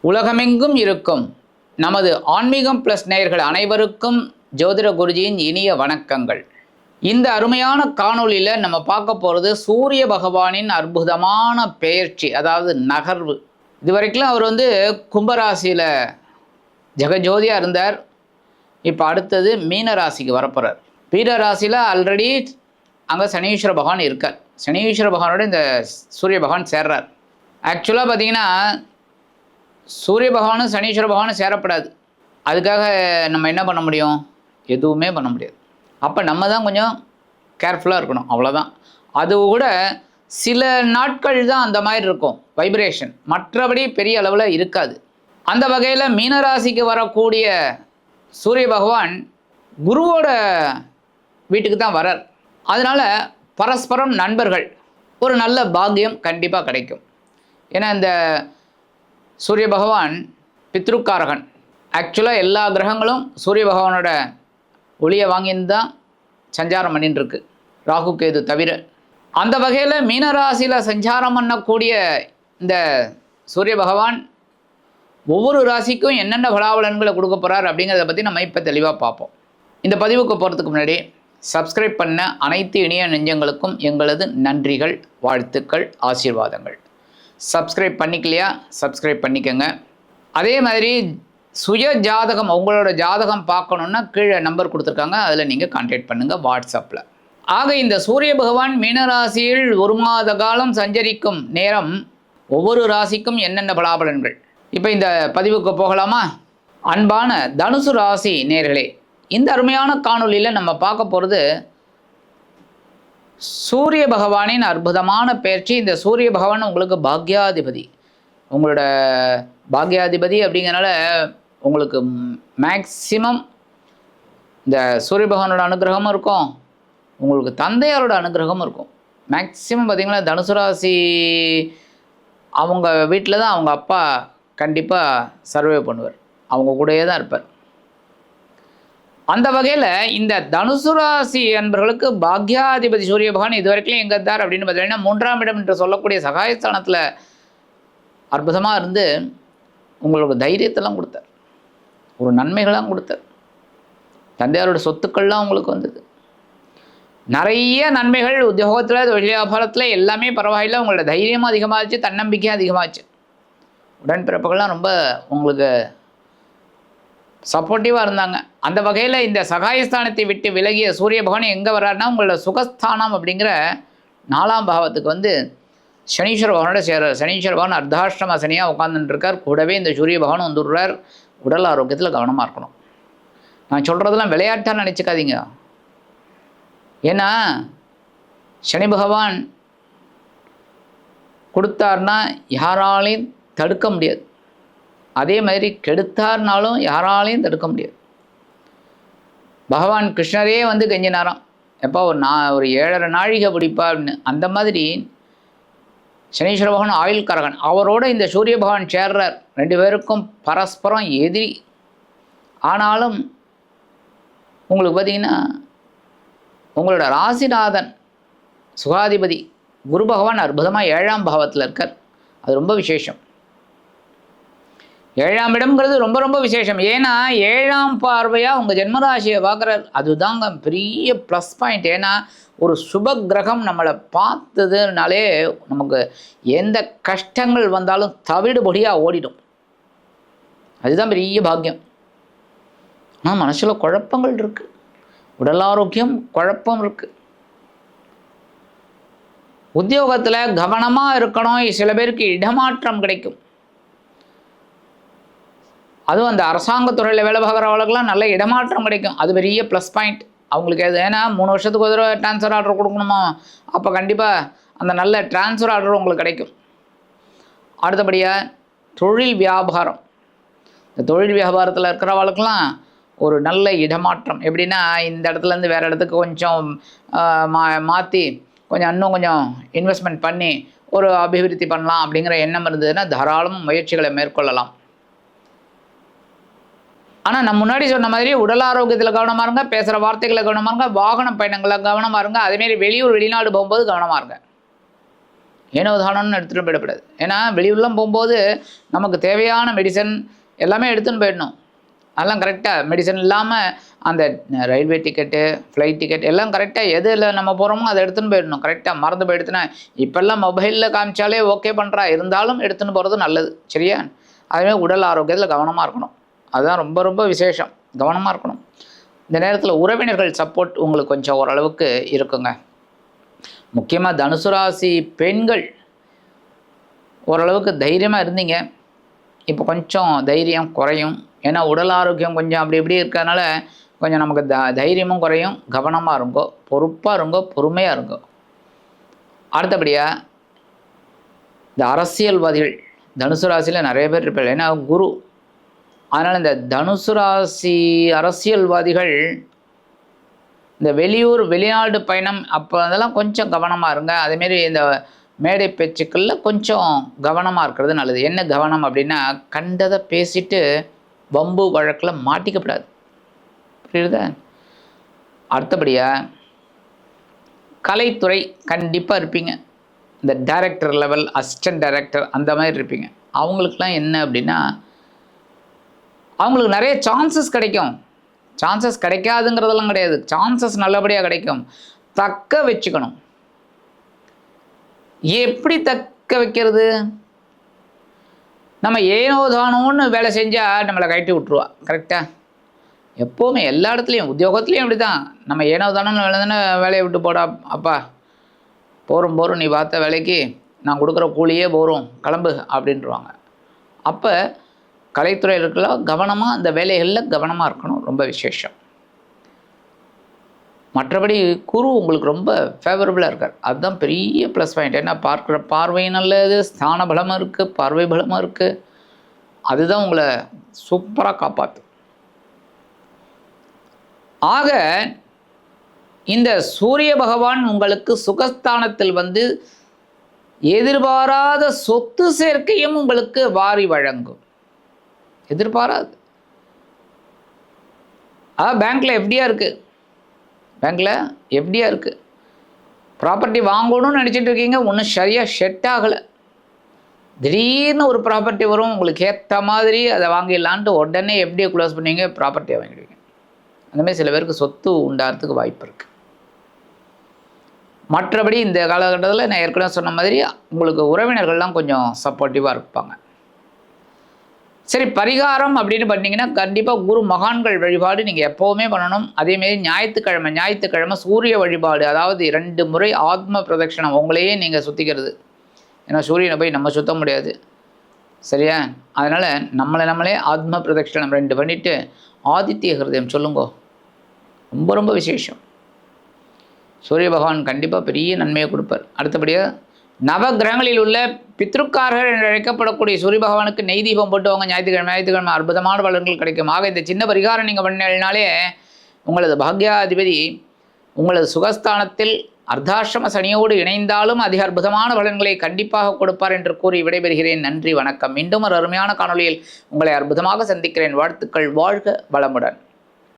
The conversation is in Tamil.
உலகமெங்கும் இருக்கும் நமது ஆன்மீகம் ப்ளஸ் நேயர்கள் அனைவருக்கும் ஜோதிட குருஜியின் இனிய வணக்கங்கள். இந்த அருமையான காணொளியில் நம்ம பார்க்க போகிறது சூரிய பகவானின் அற்புதமான பெயர்ச்சி, அதாவது நகர்வு. இதுவரைக்கும் அவர் கும்பராசியில் ஜெகஜோதியாக இருந்தார். இப்போ அடுத்தது மீன ராசிக்கு வரப்போகிறார். மீன ராசியில் ஆல்ரெடி அங்கே சனீஸ்வர பகவான் இருக்கார். சனீஸ்வர பகவானோட இந்த சூரிய பகவான் சேர்றார். ஆக்சுவலாக பார்த்தீங்கன்னா சூரிய பகவானும் சனீஸ்வர பகவானும் சேரப்படாது. அதுக்காக நம்ம என்ன பண்ண முடியும்? எதுவுமே பண்ண முடியாது. அப்போ நம்ம தான் கொஞ்சம் கேர்ஃபுல்லாக இருக்கணும், அவ்வளோதான். அது கூட சில நாட்கள் தான் அந்த மாதிரி இருக்கும் வைப்ரேஷன், மற்றபடி பெரிய அளவில் இருக்காது. அந்த வகையில் மீனராசிக்கு வரக்கூடிய சூரிய பகவான் குருவோட வீட்டுக்கு தான் வரார். அதனால் பரஸ்பரம் நண்பர்கள், ஒரு நல்ல பாக்கியம் கண்டிப்பாக கிடைக்கும். ஏன்னா இந்த சூரிய பகவான் பித்ருக்காரகன். ஆக்சுவலாக எல்லா கிரகங்களும் சூரிய பகவானோட ஒளியை வாங்கின்னு தான் சஞ்சாரம் பண்ணின்னு இருக்கு, ராகு கேது தவிர. அந்த வகையில் மீனராசியில் சஞ்சாரம் பண்ணக்கூடிய இந்த சூரிய பகவான் ஒவ்வொரு ராசிக்கும் என்னென்ன பலாபலன்களை கொடுக்க போகிறார் அப்படிங்கிறத பற்றி நம்ம இப்போ தெளிவாக பார்ப்போம். இந்த பதிவுக்கு போகிறதுக்கு முன்னாடி சப்ஸ்கிரைப் பண்ண அனைத்து இணைய நெஞ்சங்களுக்கும் எங்களது நன்றிகள், வாழ்த்துக்கள், ஆசீர்வாதங்கள். சப்ஸ்கிரைப் பண்ணிக்கலையா? சப்ஸ்கிரைப் பண்ணிக்கோங்க. அதே மாதிரி சுய ஜாதகம், உங்களோட ஜாதகம் பார்க்கணுன்னா கீழே நம்பர் கொடுத்துருக்காங்க, அதில் நீங்கள் கான்டாக்ட் பண்ணுங்கள் வாட்ஸ்அப்பில். ஆக இந்த சூரிய பகவான் மீனராசியில் ஒரு மாத காலம் சஞ்சரிக்கும் நேரம் ஒவ்வொரு ராசிக்கும் என்னென்ன பலாபலன்கள், இப்போ இந்த பதிவுக்கு போகலாமா? அன்பான தனுசு ராசி நேயர்களே, இந்த அருமையான காணொளியில் நம்ம பார்க்க போகிறது சூரிய பகவானின் அற்புதமான பெயர்ச்சி. இந்த சூரிய பகவான் உங்களுக்கு பாக்யாதிபதி. உங்களோட பாக்யாதிபதி அப்படிங்கிறனால உங்களுக்கு மேக்சிமம் இந்த சூரிய பகவானோட அனுகிரகமும் இருக்கும், உங்களுக்கு தந்தையாரோட அனுகிரகமும் இருக்கும். மேக்சிமம் பார்த்திங்கன்னா தனுசு ராசி அவங்க வீட்டில் தான் அவங்க அப்பா கண்டிப்பாக சர்வே பண்ணுவார், அவங்க கூடயே தான் இருப்பார். அந்த வகையில் இந்த தனுசு ராசி என்பவர்களுக்கு பாக்யாதிபதி சூரிய பகவான் இதுவரைக்கும் எங்கே இருந்தார் அப்படின்னு பார்த்தீங்கன்னா 3ஆம் இடம் என்று சொல்லக்கூடிய சகாயஸ்தானத்தில் அற்புதமாக இருந்து உங்களுக்கு தைரியத்தெல்லாம் கொடுத்தார், ஒரு நன்மைகளாம் கொடுத்தார். தந்தையாரோட சொத்துக்கள்லாம் உங்களுக்கு வந்தது, நிறைய நன்மைகள். உத்தியோகத்தில், தொழில் வியாபாரத்தில் எல்லாமே பரவாயில்லை. உங்களோட தைரியமும் அதிகமாகிடுச்சு, தன்னம்பிக்கையும் அதிகமாகிடுச்சு. உடன்பிறப்புகள்லாம் ரொம்ப உங்களுக்கு சப்போர்ட்டிவாக இருந்தாங்க. அந்த வகையில் இந்த சகாயஸ்தானத்தை விட்டு விலகிய சூரிய பகவான் எங்கே வர்றாருன்னா உங்களோட சுகஸ்தானம் அப்படிங்கிற 4ஆம் பாவத்துக்கு சனீஸ்வர பகவானோட சேரார். சனீஸ்வர பகவான் அர்த்தாஷ்டம சனியாக உட்காந்துட்டுருக்கார். கூடவே இந்த சூரிய பகவான் வந்துடுறார். உடல் ஆரோக்கியத்தில் கவனமாக இருக்கணும். நான் சொல்கிறதெல்லாம் விளையாட்டாக நினச்சிக்காதீங்க. ஏன்னா சனி பகவான் கொடுத்தார்னா யாராலையும் தடுக்க முடியாது, அதே மாதிரி கெடுத்தார்னாலும் யாராலையும் தடுக்க முடியாது. பகவான் கிருஷ்ணரே கெஞ்சினாராம், எப்போ ஒரு 7.5 நாழிகை பிடிப்பா அப்படின்னு. அந்த மாதிரி சனீஸ்வர பகவான் ஆயுள் கரகன், அவரோட இந்த சூரிய பகவான் சேர்றார். 2 பேருக்கும் பரஸ்பரம் எதிரி. ஆனாலும் உங்களுக்கு பார்த்திங்கன்னா உங்களோட ராசிநாதன் சுகாதிபதி குரு பகவான் அற்புதமாக 7ஆம் பாவத்தில் இருக்கார். அது ரொம்ப விசேஷம். 7ஆம் இடம்ங்கிறது ரொம்ப ரொம்ப விசேஷம். ஏன்னா 7ஆம் பார்வையாக உங்கள் ஜென்மராசியை பார்க்குறாரு. அதுதாங்க பெரிய ப்ளஸ் பாயிண்ட். ஏன்னா ஒரு சுப கிரகம் நம்மளை பார்த்ததுனாலே நமக்கு எந்த கஷ்டங்கள் வந்தாலும் தவிடுபடியாக ஓடிடும். அதுதான் பெரிய பாக்கியம். ஆனால் மனசில் குழப்பங்கள் இருக்குது, உடல் ஆரோக்கியம் குழப்பம் இருக்குது. உத்தியோகத்தில் கவனமாக இருக்கணும். சில பேருக்கு இடமாற்றம் கிடைக்கும். அதுவும் அந்த அரசாங்கத்துறையில் வேலை பார்க்குறவங்களுக்குலாம் நல்ல இடமாற்றம் கிடைக்கும். அது பெரிய ப்ளஸ் பாயிண்ட் அவங்களுக்கு. அது ஏன்னா 3 வருஷத்துக்கு ஒரு தடவை ட்ரான்ஸ்ஃபர் ஆர்டர் கொடுக்கணுமா, அப்போ கண்டிப்பாக அந்த நல்ல ட்ரான்ஸ்ஃபர் ஆர்டர் உங்களுக்கு கிடைக்கும். அடுத்தபடியாக தொழில் வியாபாரம். இந்த தொழில் வியாபாரத்தில் இருக்கிறவங்களுக்கெல்லாம் ஒரு நல்ல இடமாற்றம். எப்படின்னா இந்த இடத்துலேருந்து வேறு இடத்துக்கு கொஞ்சம் மாற்றி இன்னும் கொஞ்சம் இன்வெஸ்ட்மெண்ட் பண்ணி ஒரு அபிவிருத்தி பண்ணலாம் அப்படிங்கிற எண்ணம் இருந்ததுன்னா தாராளமாக முயற்சிகளை மேற்கொள்ளலாம். ஆனால் நம்ம முன்னாடி சொன்ன மாதிரி உடல் ஆரோக்கியத்தில் கவனமாக இருங்க, பேசுகிற வார்த்தைகளை கவனமாக இருங்க, வாகன பயணங்களில் கவனமாக இருங்க. அதேமாரி வெளியூர் வெளிநாடு போகும்போது கவனமாக இருங்க. ஏனோ தானோன்னு எடுத்துகிட்டு போயிடக்கூடாது. ஏன்னா வெளியூர்லாம் போகும்போது நமக்கு தேவையான மெடிசன் எல்லாமே எடுத்துன்னு போயிடணும். அதெல்லாம் கரெக்டாக மெடிசன் இல்லாமல் அந்த ரயில்வே டிக்கெட்டு, ஃப்ளைட் டிக்கெட் எல்லாம் கரெக்டாக எதில் நம்ம போகிறோமோ அதை எடுத்துன்னு போயிடணும். கரெக்டாக மறந்து போயிடுத்துனா இப்போல்லாம் மொபைலில் காமிச்சாலே ஓகே பண்ணுறா, இருந்தாலும் எடுத்துன்னு போகிறது நல்லது. சரியா? அதுமாதிரி உடல் ஆரோக்கியத்தில் கவனமாக இருக்கணும். அதுதான் ரொம்ப ரொம்ப விசேஷம். கவனமாக இருக்கணும். இந்த நேரத்தில் உறவினர்கள் சப்போர்ட் உங்களுக்கு கொஞ்சம் ஓரளவுக்கு இருக்குங்க. முக்கியமாக தனுசு ராசி பெண்கள் ஓரளவுக்கு தைரியமாக இருந்தீங்க. இப்போ கொஞ்சம் தைரியம் குறையும். ஏன்னா உடல் ஆரோக்கியம் கொஞ்சம் அப்படி இப்படி இருக்கிறதுனால கொஞ்சம் நமக்கு தைரியமும் குறையும். கவனமாக இருங்கோ, பொறுப்பாக இருங்கோ, பொறுமையாக இருங்கோ. அடுத்தபடியாக இந்த அரசியல்வாதிகள் தனுசு ராசியில் நிறைய பேர் இருப்பாங்க. ஏன்னா குரு. அதனால் இந்த தனுசு ராசி அரசியல்வாதிகள் இந்த வெளியூர் வெளிநாடு பயணம் அப்போ அதெல்லாம் கொஞ்சம் கவனமாக இருங்க. அதேமாரி இந்த மேடை பேச்சுக்களில் கொஞ்சம் கவனமாக இருக்கிறது நல்லது. என்ன கவனம் அப்படின்னா, கண்டதை பேசிட்டு வம்பு வழக்கில் மாட்டிக்கப்படாது. புரியுதா? அடுத்தபடியாக கலைத்துறை கண்டிப்பாக இருப்பீங்க. இந்த டைரக்டர் லெவல், அசிஸ்டன்ட் டைரக்டர் அந்த மாதிரி இருப்பீங்க. அவங்களுக்கெல்லாம் என்ன அப்படின்னா, அவங்களுக்கு நிறைய சான்சஸ் கிடைக்கும். சான்சஸ் கிடைக்காதுங்கிறதெல்லாம் கிடையாது. சான்சஸ் நல்லபடியாக கிடைக்கும். தக்க வச்சுக்கணும். எப்படி தக்க வைக்கிறது? நம்ம ஏனோ தானோன்னு வேலை செஞ்சால் நம்மளை கழட்டி விட்ருவா. கரெக்டாக? எப்போவுமே எல்லா இடத்துலையும் உத்தியோகத்துலேயும் அப்படி தான். நம்ம ஏனோ தானோன்னு வேலை தானே வேலையை விட்டு போடா அப்பா, போரும் நீ பார்த்த வேலைக்கு நான் கொடுக்குற கூலியே போரும், கிளம்பு அப்படின்ட்டுருவாங்க. அப்போ கலைத்துறையில் இருக்கலாம் கவனமாக அந்த வேலைகளில் கவனமாக இருக்கணும். ரொம்ப விசேஷம். மற்றபடி குரு உங்களுக்கு ரொம்ப ஃபேவரபுளாக இருக்கார். அதுதான் பெரிய ப்ளஸ் பாயிண்ட். ஏன்னா பார்க்குற பார்வை நல்லது, ஸ்தான பலமாக இருக்குது, பார்வை பலமாக இருக்குது. அதுதான் உங்களை சூப்பராக காப்பாற்றும். ஆக இந்த சூரிய பகவான் உங்களுக்கு சுகஸ்தானத்தில் வந்து எதிர்பாராத சொத்து சேர்க்கையும் உங்களுக்கு வாரி வழங்கும். எதிர்பாராது. பேங்க்கில் எஃப்டியாக இருக்குது. பேங்க்கில் எஃப்டியாக இருக்குது. ப்ராப்பர்ட்டி வாங்கணும்னு நினச்சிட்டு இருக்கீங்க, ஒன்றும் சரியாக செட் ஆகலை. திடீர்னு ஒரு ப்ராப்பர்ட்டி வரும், உங்களுக்கு ஏற்ற மாதிரி அதை வாங்கிடலான்ட்டு உடனே எஃப்டியை க்ளோஸ் பண்ணுவீங்க, ப்ராப்பர்ட்டியை வாங்கிடுவீங்க. அந்தமாதிரி சில பேருக்கு சொத்து உண்டாகிறதுக்கு வாய்ப்பு இருக்குது. மற்றபடி இந்த காலகட்டத்தில் நான் ஏற்கனவே சொன்ன மாதிரி உங்களுக்கு உறவினர்கள்லாம் கொஞ்சம் சப்போர்ட்டிவாக இருப்பாங்க. சரி, பரிகாரம் அப்படின்னு பண்ணிங்கன்னா கண்டிப்பாக குரு மகான்கள் வழிபாடு நீங்கள் எப்போவுமே பண்ணணும். அதேமாரி ஞாயிற்றுக்கிழமை சூரிய வழிபாடு, அதாவது 2 முறை ஆத்ம பிரதட்சணம், உங்களையே நீங்கள் சுற்றிக்கிறது. ஏன்னா சூரியனை போய் நம்ம சுற்ற முடியாது. சரியா? அதனால் நம்மளே ஆத்ம பிரதட்சணம் 2 பண்ணிவிட்டு ஆதித்ய ஹிருதயம் சொல்லுங்கோ. ரொம்ப ரொம்ப விசேஷம். சூரிய பகவான் கண்டிப்பாக பெரிய நன்மையை கொடுப்பார். அடுத்தபடியாக நவ கிரகங்களில் உள்ள பித்ருக்காரர்கள் என்று அழைக்கப்படக்கூடிய சூரிய பகவானுக்கு நெய் தீபம் போட்டுவாங்க. ஞாயிற்றுக்கிழமை அற்புதமான பலன்கள் கிடைக்கும். ஆக இந்த சின்ன பரிகாரம் நீங்கள் பண்ணினாலே உங்களது பாக்யாதிபதி உங்களது சுகஸ்தானத்தில் அர்த்தாசிரம சனியோடு இணைந்தாலும் அதிக அற்புதமான பலன்களை கண்டிப்பாக கொடுப்பார் என்று கூறி விடைபெறுகிறேன். நன்றி, வணக்கம். மீண்டும் ஒரு அருமையான காணொளியில் உங்களை அற்புதமாக சந்திக்கிறேன். வாழ்த்துக்கள். வாழ்க வளமுடன்.